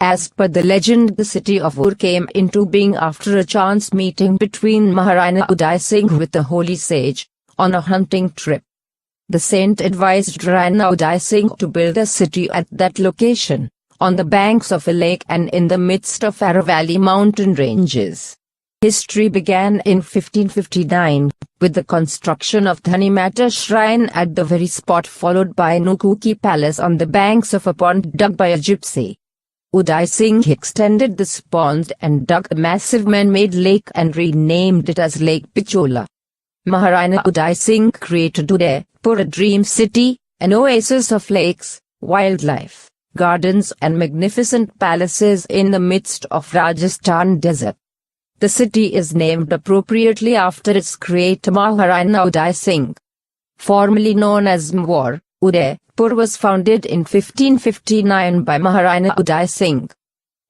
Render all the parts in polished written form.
As per the legend, the city of Ur came into being after a chance meeting between Maharana Uday Singh with the holy sage, on a hunting trip. The saint advised Rana Uday Singh to build a city at that location, on the banks of a lake and in the midst of Aravalli mountain ranges. History began in 1559, with the construction of Dhanimata shrine at the very spot, followed by Nukuki palace on the banks of a pond dug by a gypsy. Uday Singh extended this pond and dug a massive man-made lake and renamed it as Lake Pichola. Maharana Uday Singh created Udaipur, a dream city, an oasis of lakes, wildlife, gardens and magnificent palaces in the midst of Rajasthan desert. The city is named appropriately after its creator Maharana Uday Singh. Formerly known as Mewar, Udaipur was founded in 1559 by Maharana Uday Singh.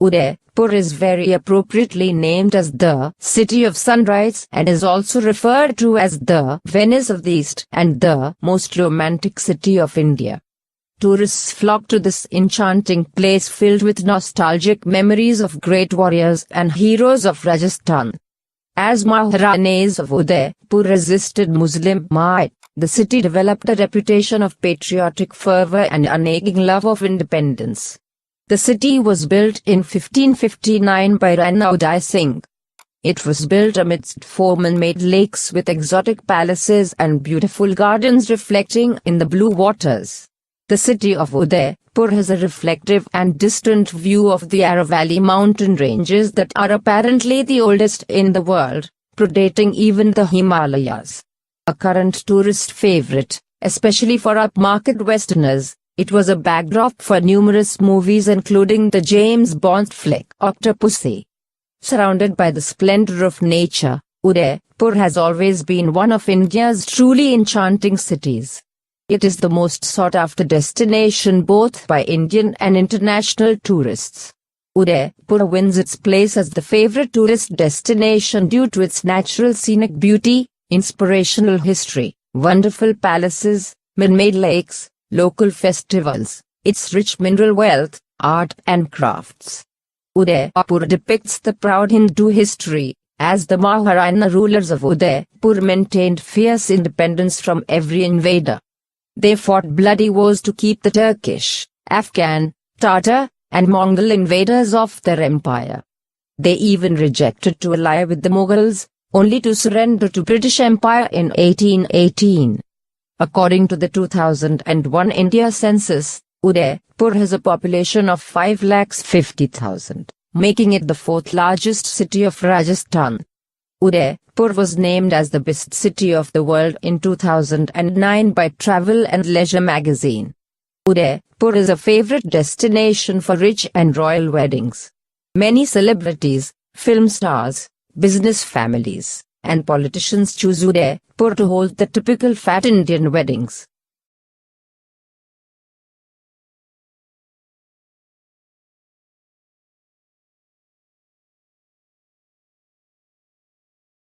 Udaipur is very appropriately named as the City of Sunrise and is also referred to as the Venice of the East and the most romantic city of India. Tourists flock to this enchanting place filled with nostalgic memories of great warriors and heroes of Rajasthan. As Maharanas of Udaipur resisted Muslim might, the city developed a reputation of patriotic fervor and unerring love of independence. The city was built in 1559 by Rana Uday Singh. It was built amidst four man-made lakes with exotic palaces and beautiful gardens reflecting in the blue waters. The city of Udaipur has a reflective and distant view of the Aravalli mountain ranges that are apparently the oldest in the world, predating even the Himalayas. A current tourist favorite, especially for upmarket Westerners, it was a backdrop for numerous movies including the James Bond flick Octopussy. Surrounded by the splendor of nature, Udaipur has always been one of India's truly enchanting cities. It is the most sought-after destination both by Indian and international tourists. Udaipur wins its place as the favorite tourist destination due to its natural scenic beauty, inspirational history, wonderful palaces, man-made lakes, local festivals, its rich mineral wealth, art and crafts. Udaipur depicts the proud Hindu history, as the Maharana rulers of Udaipur maintained fierce independence from every invader. They fought bloody wars to keep the Turkish, Afghan, Tatar, and Mongol invaders off their empire. They even rejected to ally with the Mughals, only to surrender to British Empire in 1818. According to the 2001 India census, Udaipur has a population of 5,50,000, making it the fourth largest city of Rajasthan. Udaipur was named as the best city of the world in 2009 by Travel and Leisure magazine. Udaipur is a favorite destination for rich and royal weddings. Many celebrities, film stars, business families, and politicians choose Udaipur to hold the typical fat Indian weddings.